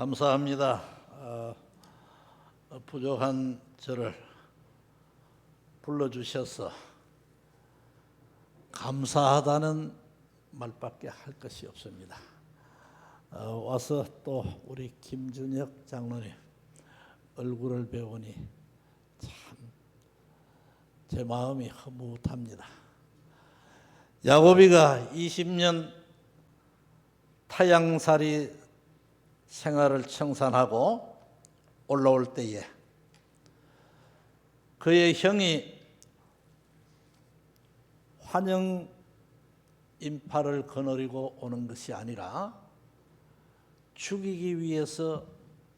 감사합니다. 부족한 저를 불러주셔서 감사하다는 말밖에 할 것이 없습니다. 와서 또 우리 김준혁 장로님 얼굴을 배우니 참 제 마음이 흐뭇합니다. 야고비가 20년 타향살이 생활을 청산하고 올라올 때에 그의 형이 환영 인파를 거느리고 오는 것이 아니라 죽이기 위해서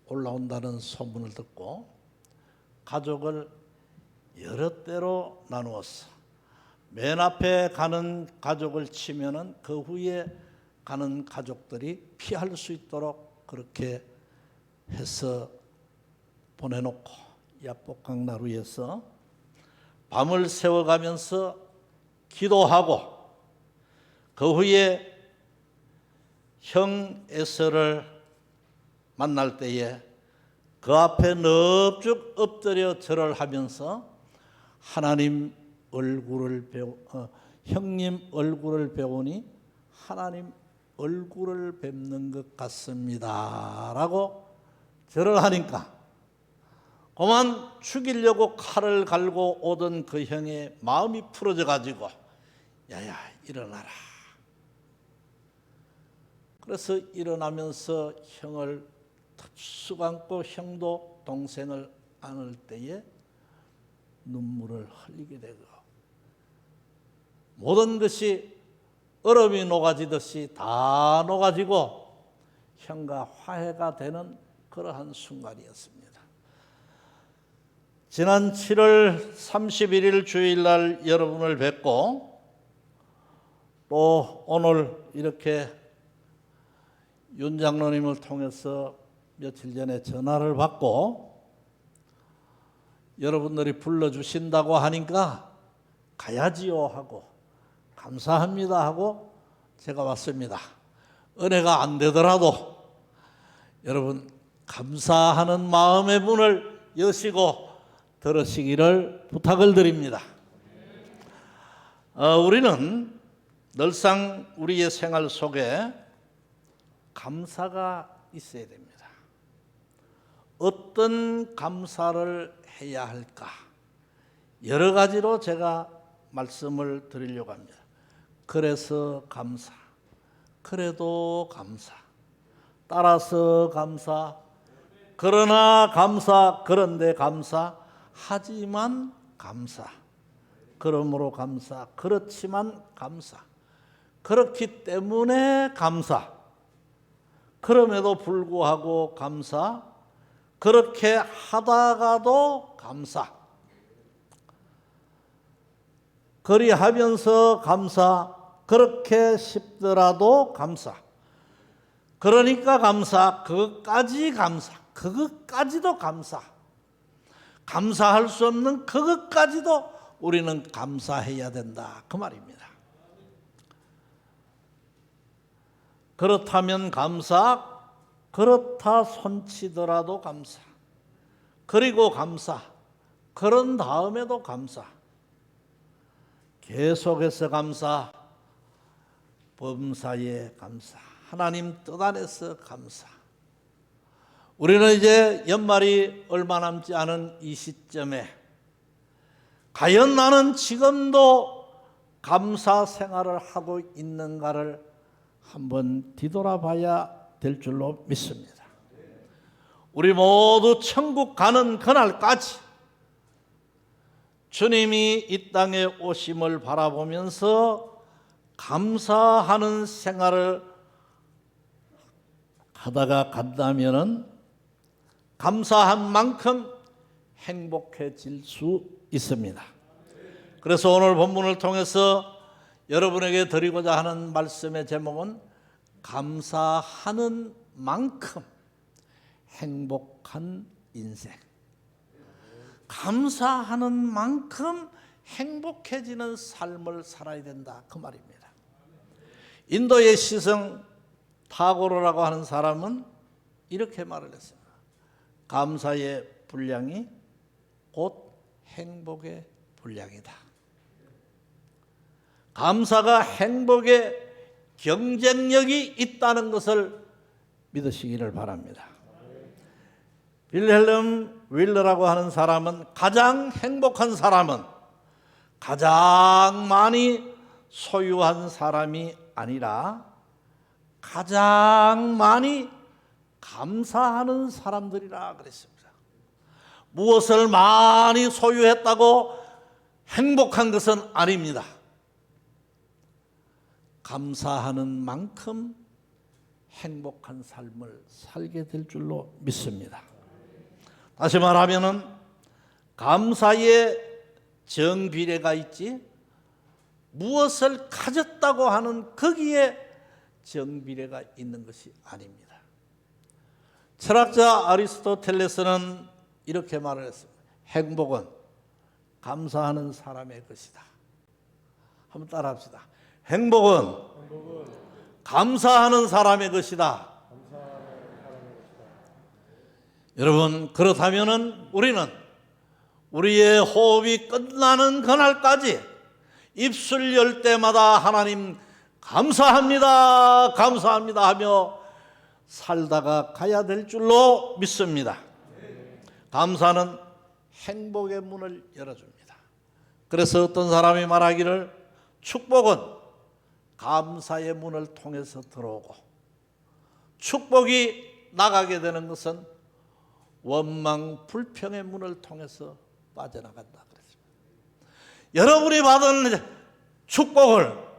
올라온다는 소문을 듣고 가족을 여러 때로 나누었어. 맨 앞에 가는 가족을 치면은 그 후에 가는 가족들이 피할 수 있도록 그렇게 해서 보내놓고 야복강 나루에서 밤을 새워가면서 기도하고 그 후에 형 에서를 만날 때에 그 앞에 넙죽 엎드려 절을 하면서 하나님 얼굴을 형님 얼굴을 배우니 하나님 얼굴을 뵙는 것 같습니다 라고 절을 하니까 그만 죽이려고 칼을 갈고 오던 그 형의 마음이 풀어져 가지고 야야 일어나라. 그래서 일어나면서 형을 턱쑥 안고 형도 동생을 안을 때에 눈물을 흘리게 되고 모든 것이 얼음이 녹아지듯이 다 녹아지고 형과 화해가 되는 그러한 순간이었습니다. 지난 7월 31일 주일날 여러분을 뵙고 또 오늘 이렇게 윤 장로님을 통해서 며칠 전에 전화를 받고 여러분들이 불러주신다고 하니까 가야지요 하고 감사합니다 하고 제가 왔습니다. 은혜가 안 되더라도 여러분 감사하는 마음의 문을 여시고 들으시기를 부탁을 드립니다. 우리는 늘상 우리의 생활 속에 감사가 있어야 됩니다. 어떤 감사를 해야 할까? 여러 가지로 제가 말씀을 드리려고 합니다. 그래서 감사, 그래도 감사, 따라서 감사, 그러나 감사, 그런데 감사, 하지만 감사, 그러므로 감사, 그렇지만 감사, 그렇기 때문에 감사, 그럼에도 불구하고 감사, 그렇게 하다가도 감사, 그리하면서 감사, 그렇게 싶더라도 감사, 그러니까 감사, 그것까지 감사, 그것까지도 감사, 감사할 수 없는 그것까지도 우리는 감사해야 된다 그 말입니다. 그렇다면 감사, 그렇다 손치더라도 감사, 그리고 감사, 그런 다음에도 감사, 계속해서 감사, 범사에 감사, 하나님 뜻 안에서 감사. 우리는 이제 연말이 얼마 남지 않은 이 시점에 과연 나는 지금도 감사 생활을 하고 있는가를 한번 뒤돌아봐야 될 줄로 믿습니다. 우리 모두 천국 가는 그날까지 주님이 이 땅에 오심을 바라보면서 감사하는 생활을 하다가 간다면은 감사한 만큼 행복해질 수 있습니다. 그래서 오늘 본문을 통해서 여러분에게 드리고자 하는 말씀의 제목은 감사하는 만큼 행복한 인생. 감사하는 만큼 행복해지는 삶을 살아야 된다 그 말입니다. 인도의 시성 타고르라고 하는 사람은 이렇게 말을 했습니다. 감사의 분량이 곧 행복의 분량이다. 감사가 행복의 경쟁력이 있다는 것을 믿으시기를 바랍니다. 빌헬름 윌러라고 하는 사람은 가장 행복한 사람은 가장 많이 소유한 사람이 아니라 가장 많이 감사하는 사람들이라 그랬습니다. 무엇을 많이 소유했다고 행복한 것은 아닙니다. 감사하는 만큼 행복한 삶을 살게 될 줄로 믿습니다. 다시 말하면은 감사의 정비례가 있지 무엇을 가졌다고 하는 거기에 정비례가 있는 것이 아닙니다. 철학자 아리스토텔레스는 이렇게 말을 했습니다. 행복은 감사하는 사람의 것이다. 한번 따라합시다. 행복은 감사하는 사람의 것이다. 여러분, 그렇다면은 우리는 우리의 호흡이 끝나는 그날까지 입술 열 때마다 하나님 감사합니다, 감사합니다 하며 살다가 가야 될 줄로 믿습니다. 감사는 행복의 문을 열어줍니다. 그래서 어떤 사람이 말하기를 축복은 감사의 문을 통해서 들어오고 축복이 나가게 되는 것은 원망, 불평의 문을 통해서 빠져나간다 그랬습니다. 여러분이 받은 축복을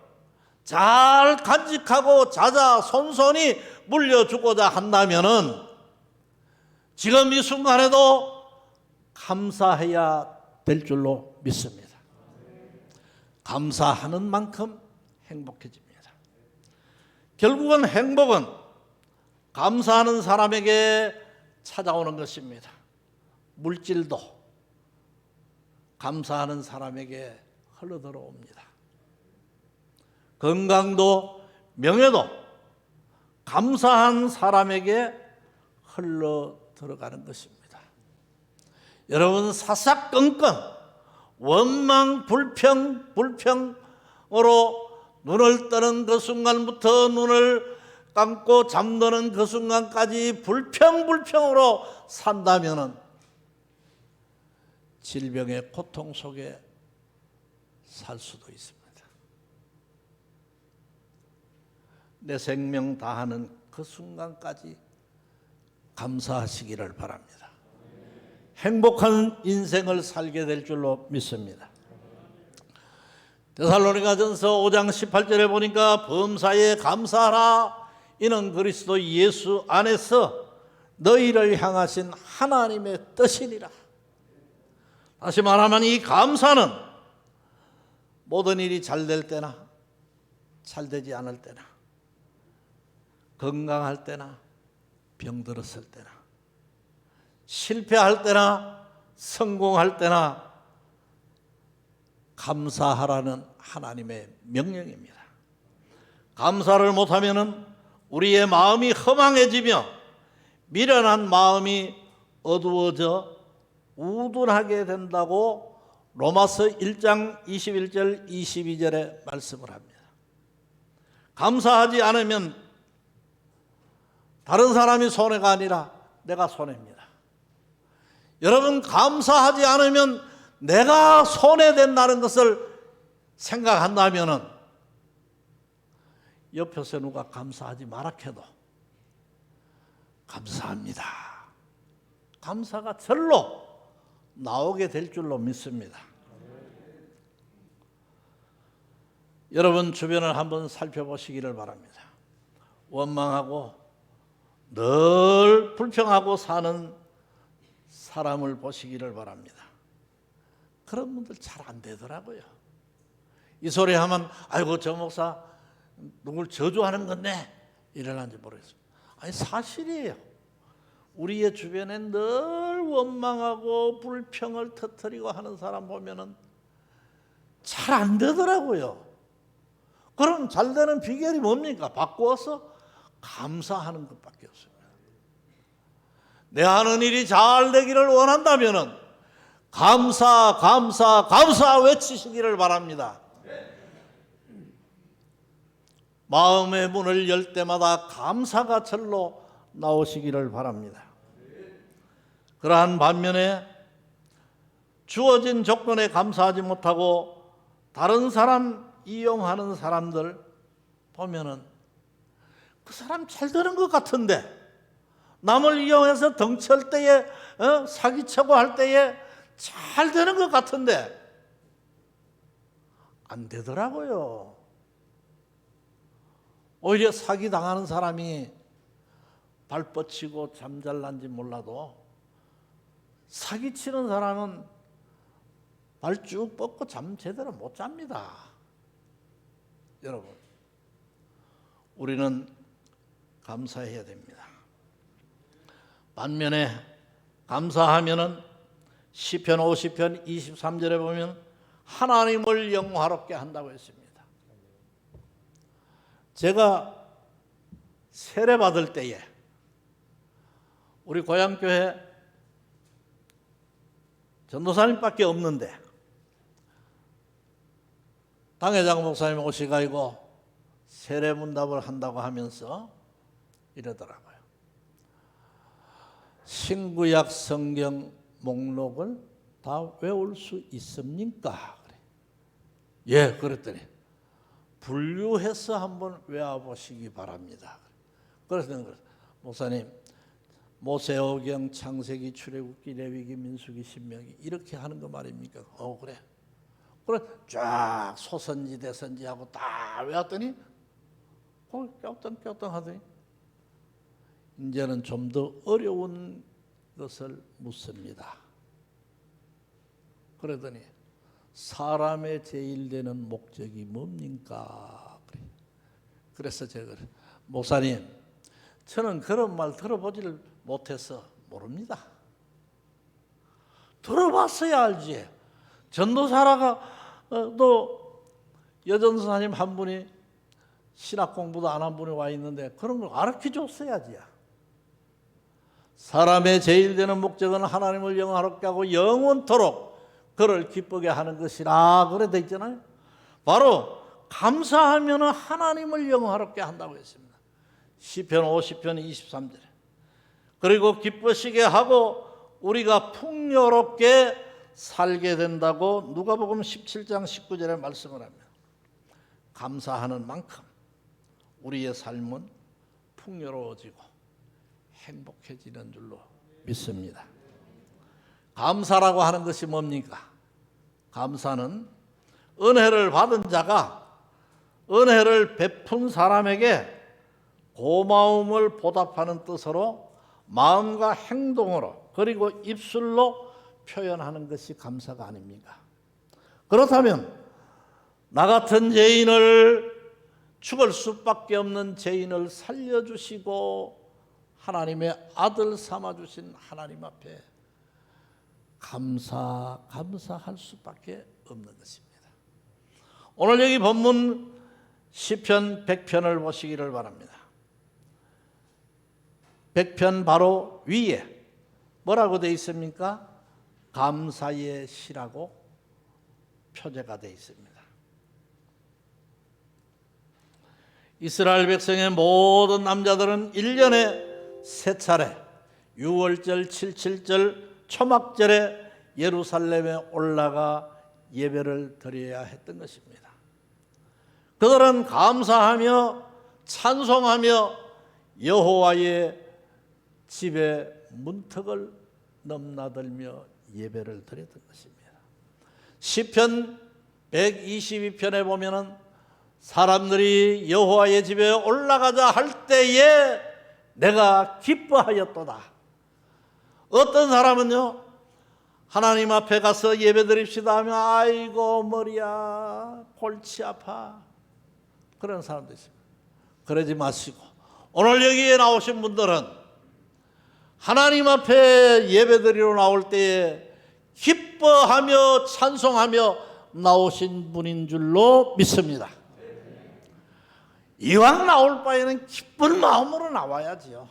잘 간직하고 자자손손히 물려주고자 한다면은 지금 이 순간에도 감사해야 될 줄로 믿습니다. 감사하는 만큼 행복해집니다. 결국은 행복은 감사하는 사람에게 찾아오는 것입니다. 물질도 감사하는 사람에게 흘러들어옵니다. 건강도 명예도 감사한 사람에게 흘러들어가는 것입니다. 여러분, 사사건건 원망, 불평으로 눈을 뜨는 그 순간부터 눈을 감고 잠드는 그 순간까지 불평으로 산다면은 질병의 고통 속에 살 수도 있습니다. 내 생명 다하는 그 순간까지 감사하시기를 바랍니다. 행복한 인생을 살게 될 줄로 믿습니다. 데살로니가전서 5장 18절에 보니까 범사에 감사하라. 이는 그리스도 예수 안에서 너희를 향하신 하나님의 뜻이니라. 다시 말하면 이 감사는 모든 일이 잘 될 때나 잘 되지 않을 때나 건강할 때나 병들었을 때나 실패할 때나 성공할 때나 감사하라는 하나님의 명령입니다. 감사를 못하면은 우리의 마음이 허망해지며 미련한 마음이 어두워져 우둔하게 된다고 로마서 1장 21절 22절에 말씀을 합니다. 감사하지 않으면 다른 사람이 손해가 아니라 내가 손해입니다. 여러분, 감사하지 않으면 내가 손해된다는 것을 생각한다면은 옆에서 누가 감사하지 마라 해도 감사합니다. 감사가 절로 나오게 될 줄로 믿습니다. 여러분 주변을 한번 살펴보시기를 바랍니다. 원망하고 늘 불평하고 사는 사람을 보시기를 바랍니다. 그런 분들 잘 안 되더라고요. 이 소리 하면 아이고 저 목사 누굴 저주하는 건데 이러는지 모르겠습니다. 아니 사실이에요. 우리의 주변에 늘 원망하고 불평을 터뜨리고 하는 사람 보면은 잘 안 되더라고요. 그럼 잘 되는 비결이 뭡니까? 바꾸어서 감사하는 것밖에 없습니다. 내 하는 일이 잘 되기를 원한다면은 감사, 감사, 감사 외치시기를 바랍니다. 마음의 문을 열 때마다 감사가 절로 나오시기를 바랍니다. 그러한 반면에 주어진 조건에 감사하지 못하고 다른 사람 이용하는 사람들 보면은 그 사람 잘 되는 것 같은데 남을 이용해서 덩치할 때에 사기치고 할 때에 잘 되는 것 같은데 안 되더라고요. 오히려 사기당하는 사람이 발 뻗치고 잠잘난지 몰라도 사기치는 사람은 발 쭉 뻗고 잠 제대로 못 잡니다. 여러분, 우리는 감사해야 됩니다. 반면에 감사하면은 시편 50편 23절에 보면 하나님을 영화롭게 한다고 했습니다. 제가 세례 받을 때에 우리 고향교회 전도사님밖에 없는데 당회장 목사님 오시가지고 세례 문답을 한다고 하면서 이러더라고요. 신구약 성경 목록을 다 외울 수 있습니까? 그래. 예, 그랬더니 분류해서 한번 외워보시기 바랍니다. 그래서 목사님, 모세오경, 창세기, 출애굽기, 레위기, 민수기, 신명기 이렇게 하는 거 말입니까? 그래. 그래 쫙 소선지 대선지하고 다 외웠더니 껴덩 하더니 이제는 좀 더 어려운 것을 묻습니다. 그러더니 사람의 제일 되는 목적이 뭡니까? 그래서 제가 목사님, 저는 그런 말 들어보지를 못해서 모릅니다. 들어봤어야 알지. 전도사라가 또 여전사님 한 분이 신학 공부도 안 한 분이 와 있는데 그런 걸 가르쳐 줬어야지. 사람의 제일 되는 목적은 하나님을 영화롭게 하고 영원토록 그를 기쁘게 하는 것이라 그래 돼 있잖아요. 바로 감사하면 하나님을 영화롭게 한다고 했습니다. 시편 50편 23절에 그리고 기쁘시게 하고 우리가 풍요롭게 살게 된다고 누가복음 17장 19절에 말씀을 합니다. 감사하는 만큼 우리의 삶은 풍요로워지고 행복해지는 줄로 믿습니다. 감사라고 하는 것이 뭡니까? 감사는 은혜를 받은 자가 은혜를 베푼 사람에게 고마움을 보답하는 뜻으로 마음과 행동으로 그리고 입술로 표현하는 것이 감사가 아닙니까? 그렇다면 나 같은 죄인을 죽을 수밖에 없는 죄인을 살려주시고 하나님의 아들 삼아주신 하나님 앞에 감사할 수밖에 없는 것입니다. 오늘 여기 본문 시편 100편을 보시기를 바랍니다. 100편 바로 위에 뭐라고 되어 있습니까? 감사의 시라고 표제가 되어 있습니다. 이스라엘 백성의 모든 남자들은 1년에 3차례 6월절, 77절, 초막절에 예루살렘에 올라가 예배를 드려야 했던 것입니다. 그들은 감사하며 찬송하며 여호와의 집에 문턱을 넘나들며 예배를 드렸던 것입니다. 시편 122편에 보면은 사람들이 여호와의 집에 올라가자 할 때에 내가 기뻐하였도다. 어떤 사람은요, 하나님 앞에 가서 예배 드립시다 하면 아이고 머리야 골치 아파 그런 사람도 있습니다. 그러지 마시고 오늘 여기에 나오신 분들은 하나님 앞에 예배 드리러 나올 때에 기뻐하며 찬송하며 나오신 분인 줄로 믿습니다. 이왕 나올 바에는 기쁜 마음으로 나와야지요.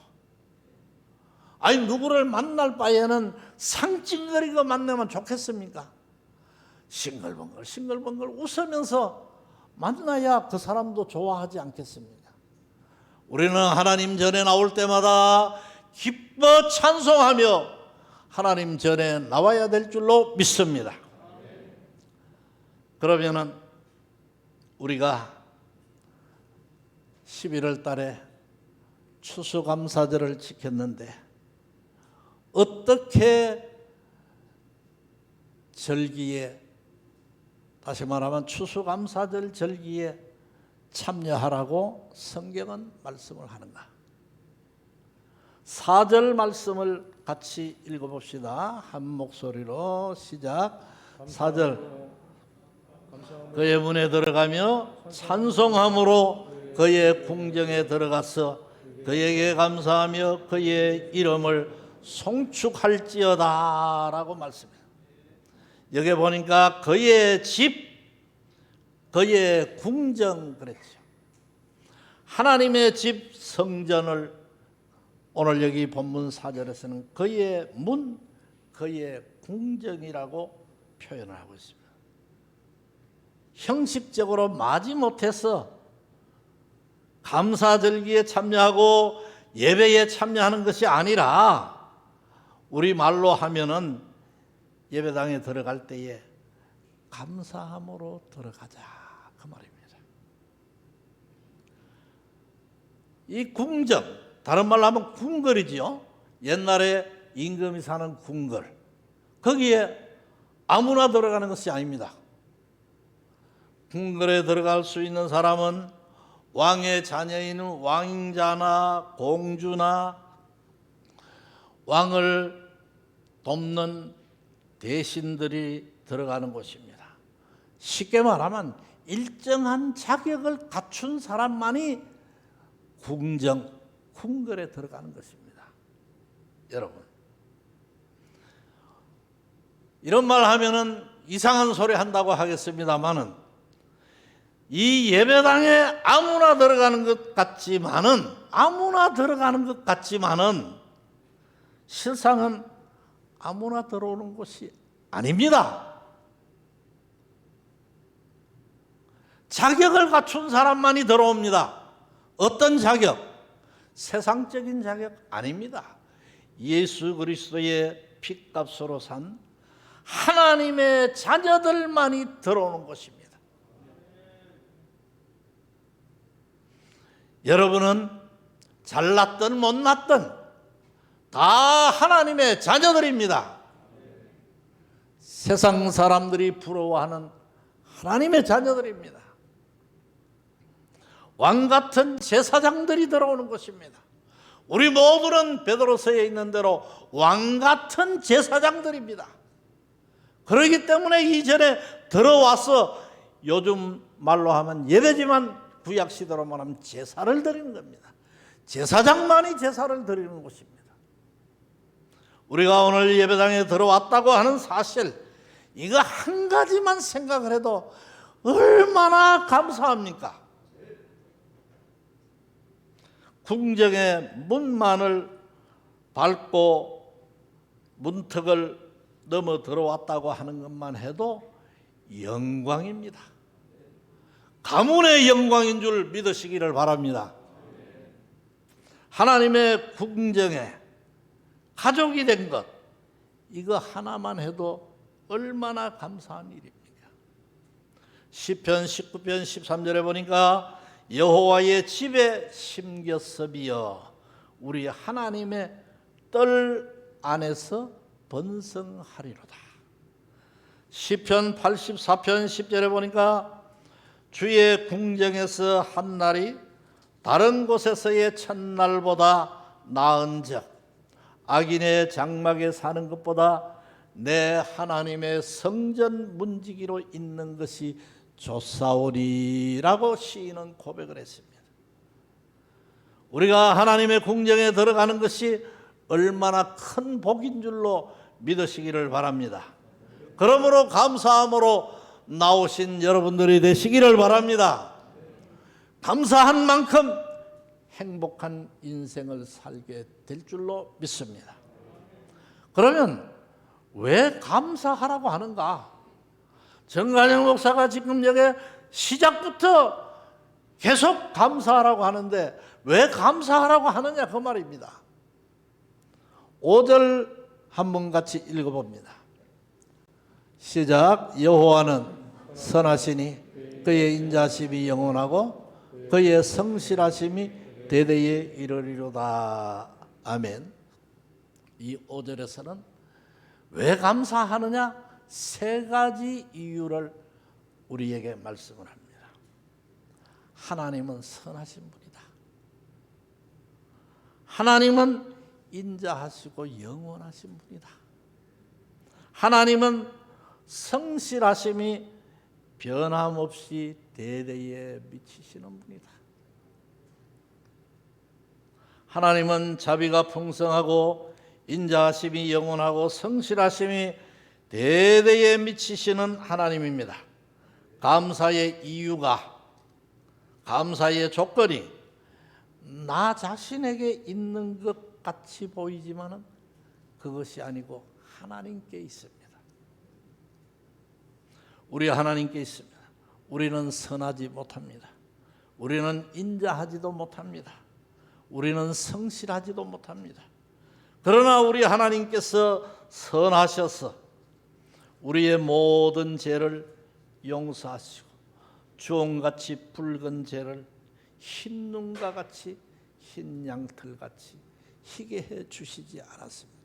아니 누구를 만날 바에는 상징거리고 만나면 좋겠습니까? 싱글벙글 웃으면서 만나야 그 사람도 좋아하지 않겠습니까? 우리는 하나님 전에 나올 때마다 기뻐 찬송하며 하나님 전에 나와야 될 줄로 믿습니다. 그러면은 우리가 11월 달에 추수감사절을 지켰는데 어떻게 절기에, 다시 말하면 추수감사절 절기에 참여하라고 성경은 말씀을 하는가? 4절 말씀을 같이 읽어봅시다. 한 목소리로 시작. 4절. 그의 문에 들어가며 찬송함으로 그의 궁정에 들어가서 그에게 감사하며 그의 이름을 송축할지어다 라고 말씀해요. 여기 보니까 그의 집, 그의 궁정 그랬죠. 하나님의 집 성전을 오늘 여기 본문 4절에서는 그의 문, 그의 궁정이라고 표현을 하고 있습니다. 형식적으로 마지못해서 감사절기에 참여하고 예배에 참여하는 것이 아니라 우리 말로 하면은 예배당에 들어갈 때에 감사함으로 들어가자 그 말입니다. 이 궁정, 다른 말로 하면 궁궐이지요. 옛날에 임금이 사는 궁궐, 거기에 아무나 들어가는 것이 아닙니다. 궁궐에 들어갈 수 있는 사람은 왕의 자녀인 왕자나 공주나 왕을 돕는 대신들이 들어가는 곳입니다. 쉽게 말하면 일정한 자격을 갖춘 사람만이 궁궐에 들어가는 것입니다. 여러분, 이런 말 하면은 이상한 소리 한다고 하겠습니다만은 이 예배당에 아무나 들어가는 것 같지만은 실상은 아무나 들어오는 곳이 아닙니다. 자격을 갖춘 사람만이 들어옵니다. 어떤 자격? 세상적인 자격 아닙니다. 예수 그리스도의 피값으로 산 하나님의 자녀들만이 들어오는 곳입니다. 여러분은 잘났든 못났든 다 하나님의 자녀들입니다. 세상 사람들이 부러워하는 하나님의 자녀들입니다. 왕같은 제사장들이 들어오는 것입니다. 우리 모두는 베드로서에 있는 대로 왕같은 제사장들입니다. 그렇기 때문에 이전에 들어와서 요즘 말로 하면 예배지만 구약시대로 말하면 제사를 드리는 겁니다. 제사장만이 제사를 드리는 곳입니다. 우리가 오늘 예배당에 들어왔다고 하는 사실, 이거 한 가지만 생각을 해도 얼마나 감사합니까? 궁정의 문만을 밟고 문턱을 넘어 들어왔다고 하는 것만 해도 영광입니다. 가문의 영광인 줄 믿으시기를 바랍니다. 하나님의 궁정에 가족이 된 것, 이거 하나만 해도 얼마나 감사한 일입니까? 시편 19편 13절에 보니까 여호와의 집에 심겼으며 우리 하나님의 뜰 안에서 번성하리로다. 시편 84편 10절에 보니까 주의 궁정에서 한 날이 다른 곳에서의 첫날보다 나은즉 악인의 장막에 사는 것보다 내 하나님의 성전 문지기로 있는 것이 좋사오리라고 시인은 고백을 했습니다. 우리가 하나님의 궁정에 들어가는 것이 얼마나 큰 복인 줄로 믿으시기를 바랍니다. 그러므로 감사함으로 나오신 여러분들이 되시기를 바랍니다. 감사한 만큼 행복한 인생을 살게 될 줄로 믿습니다. 그러면 왜 감사하라고 하는가? 정관영 목사가 지금 여기 시작부터 계속 감사하라고 하는데 왜 감사하라고 하느냐 그 말입니다. 5절 한번 같이 읽어봅니다. 시작. 여호와는 선하시니 그의 인자심이 영원하고 그의 성실하심이 대대에 이르리로다. 아멘. 이 5절에서는 왜 감사하느냐? 3가지 이유를 우리에게 말씀을 합니다. 하나님은 선하신 분이다. 하나님은 인자하시고 영원하신 분이다. 하나님은 성실하심이 변함없이 대대에 미치시는 분이다. 하나님은 자비가 풍성하고 인자하심이 영원하고 성실하심이 대대에 미치시는 하나님입니다. 감사의 이유가, 감사의 조건이 나 자신에게 있는 것 같이 보이지만은 그것이 아니고 하나님께 있습니다. 우리 하나님께 있습니다. 우리는 선하지 못합니다. 우리는 인자하지도 못합니다. 우리는 성실하지도 못합니다. 그러나 우리 하나님께서 선하셔서 우리의 모든 죄를 용서하시고 주홍같이 붉은 죄를 흰 눈과 같이 흰 양털같이 희게 해 주시지 않았습니다.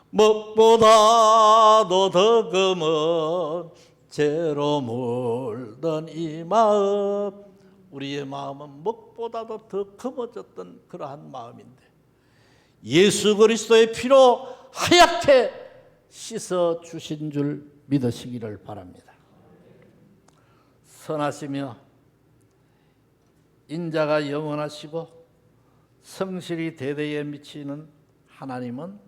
먹보다도 더 검은 죄로 물든 이 마음, 우리의 마음은 먹보다도 더 검어졌던 그러한 마음인데 예수 그리스도의 피로 하얗게 씻어 주신 줄 믿으시기를 바랍니다. 선하시며 인자가 영원하시고 성실이 대대에 미치는 하나님은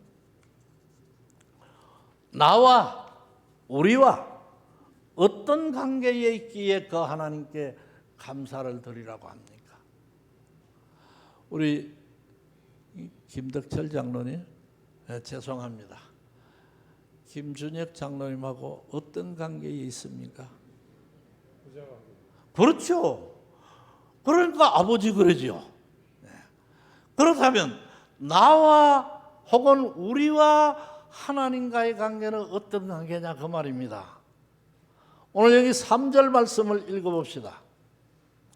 나와 우리와 어떤 관계에 있기에 그 하나님께 감사를 드리라고 합니까? 우리 김덕철 장로님, 죄송합니다. 김준혁 장로님하고 어떤 관계에 있습니까? 그렇죠. 그러니까 아버지 그러죠. 그렇다면 나와 혹은 우리와 하나님과의 관계는 어떤 관계냐 그 말입니다. 오늘 여기 3절 말씀을 읽어봅시다.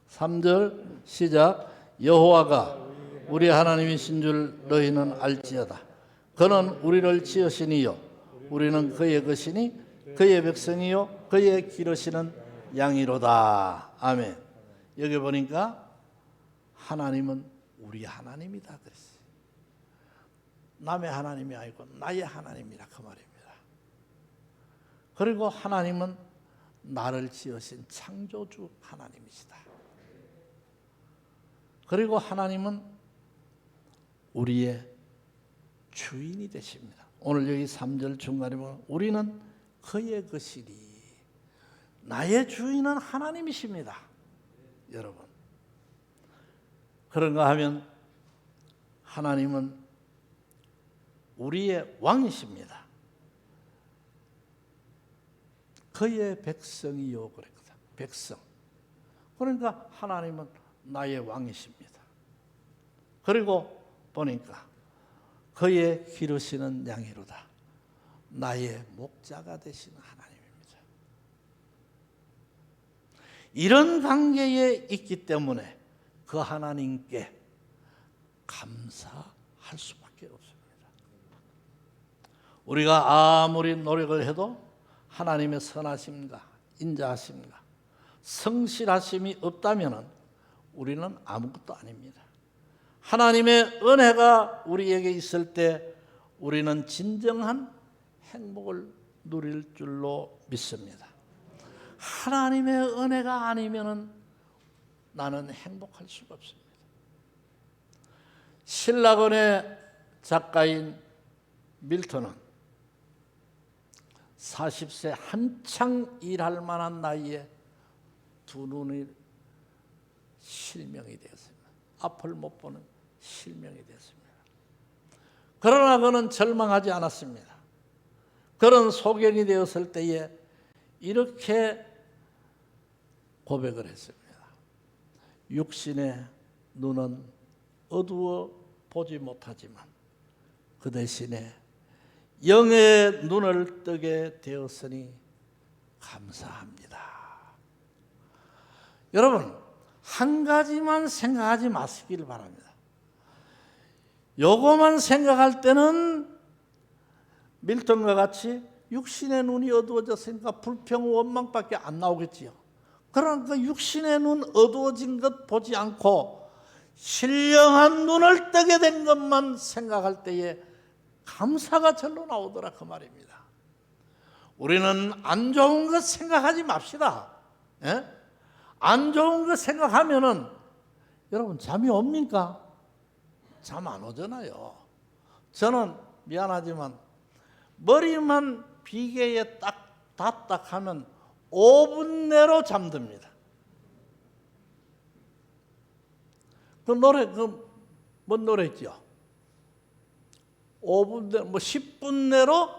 3절 시작. 여호와가 우리 하나님이신 줄 너희는 알지어다. 그는 우리를 지으시니요 우리는 그의 것이니 그의 백성이요 그의 기르시는 양이로다. 아멘. 여기 보니까 하나님은 우리 하나님이다 그랬어요. 남의 하나님이 아니고 나의 하나님이라 그 말입니다. 그리고 하나님은 나를 지으신 창조주 하나님이시다. 그리고 하나님은 우리의 주인이 되십니다. 오늘 여기 3절 중간에 보면 우리는 그의 것이니, 나의 주인은 하나님이십니다. 여러분, 그런가 하면 하나님은 우리의 왕이십니다. 그의 백성이요 그랬거든. 백성. 그러니까 하나님은 나의 왕이십니다. 그리고 보니까 그의 기르시는 양이로다. 나의 목자가 되시는 하나님입니다. 이런 관계에 있기 때문에 그 하나님께 감사할 수밖에 없습니다. 우리가 아무리 노력을 해도 하나님의 선하심과 인자하심과 성실하심이 없다면 우리는 아무것도 아닙니다. 하나님의 은혜가 우리에게 있을 때 우리는 진정한 행복을 누릴 줄로 믿습니다. 하나님의 은혜가 아니면 나는 행복할 수가 없습니다. 신라권의 작가인 밀턴은 40세 한창 일할 만한 나이에 두 눈이 실명이 되었습니다. 앞을 못 보는 실명이 됐습니다. 그러나 그는 절망하지 않았습니다. 그런 소경이 되었을 때에 이렇게 고백을 했습니다. 육신의 눈은 어두워 보지 못하지만 그 대신에 영의 눈을 뜨게 되었으니 감사합니다. 여러분, 한 가지만 생각하지 마시길 바랍니다. 요거만 생각할 때는 밀턴과 같이 육신의 눈이 어두워졌으니까 불평, 원망밖에 안 나오겠지요. 그러나 그 육신의 눈 어두워진 것 보지 않고 신령한 눈을 뜨게 된 것만 생각할 때에 감사가 절로 나오더라 그 말입니다. 우리는 안 좋은 것 생각하지 맙시다. 예? 안 좋은 것 생각하면은 여러분 잠이 옵니까? 잠 안 오잖아요. 저는 미안하지만 머리만 비계에 딱 닿딱 하면 5분 내로 잠듭니다. 그 노래, 뭔 노래죠? 5분 내로, 10분 내로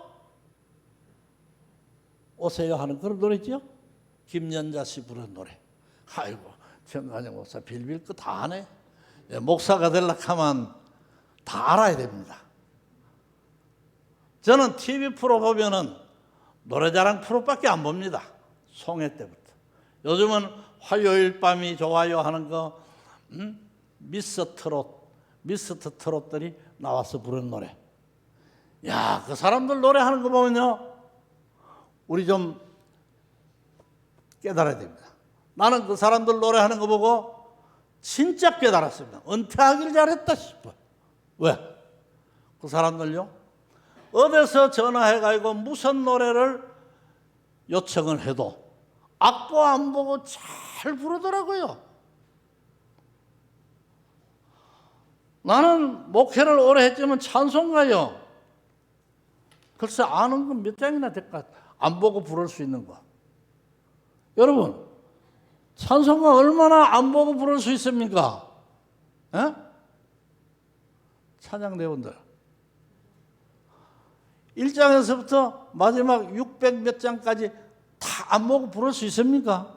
오세요 하는 그런 노래죠? 김연자 씨 부른 노래. 아이고, 정관영 목사 빌빌 거 다 하네. 목사가 되려고 하면 다 알아야 됩니다. 저는 TV 프로 보면은 노래자랑 프로밖에 안 봅니다. 송해 때부터. 요즘은 화요일 밤이 좋아요 하는 거, 미스터 트롯들이 나와서 부르는 노래. 야, 그 사람들 노래하는 거 보면요, 우리 좀 깨달아야 됩니다. 나는 그 사람들 노래하는 거 보고 진짜 깨달았습니다. 은퇴하길 잘했다 싶어요. 왜? 그 사람들요, 어디서 전화해가지고 무슨 노래를 요청을 해도 악보 안 보고 잘 부르더라고요. 나는 목회를 오래 했지만 찬송가요, 글쎄 아는 건 몇 장이나 될까? 안 보고 부를 수 있는 거. 여러분, 찬송가 얼마나 안 보고 부를 수 있습니까? 에? 찬양대원들 1장에서부터 마지막 600 몇 장까지 다 안 보고 부를 수 있습니까?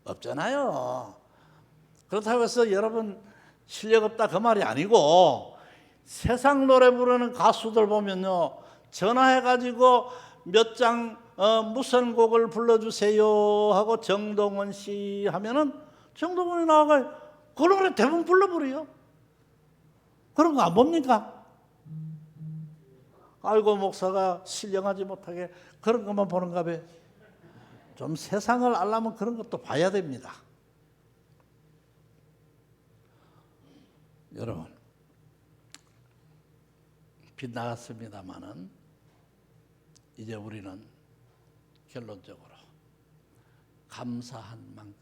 없잖아요. 그렇다고 해서 여러분 실력 없다 그 말이 아니고, 세상 노래 부르는 가수들 보면요, 전화해가지고 몇 장 무슨 곡을 불러주세요 하고 정동원 씨 하면은 정동원이 나와가 그 노래 대부분 불러버려요. 그런 거 안 봅니까? 아이고, 목사가 신령하지 못하게 그런 것만 보는가 봐. 좀 세상을 알려면 그런 것도 봐야 됩니다. 여러분, 빗나갔습니다마는 이제 우리는 결론적으로 감사한 만큼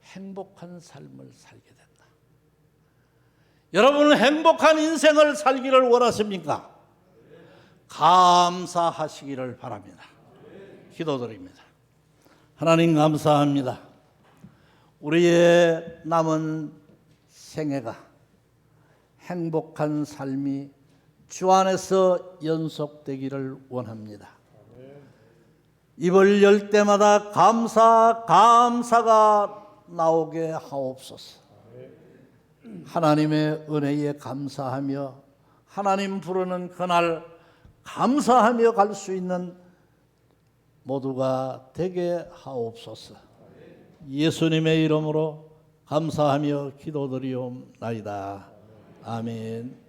행복한 삶을 살게 된다. 여러분은 행복한 인생을 살기를 원하십니까? 감사하시기를 바랍니다. 기도드립니다. 하나님 감사합니다. 우리의 남은 생애가 행복한 삶이 주 안에서 연속되기를 원합니다. 입을 열 때마다 감사가 나오게 하옵소서. 하나님의 은혜에 감사하며 하나님 부르는 그날 감사하며 갈 수 있는 모두가 되게 하옵소서. 예수님의 이름으로 감사하며 기도드리옵나이다. 아멘.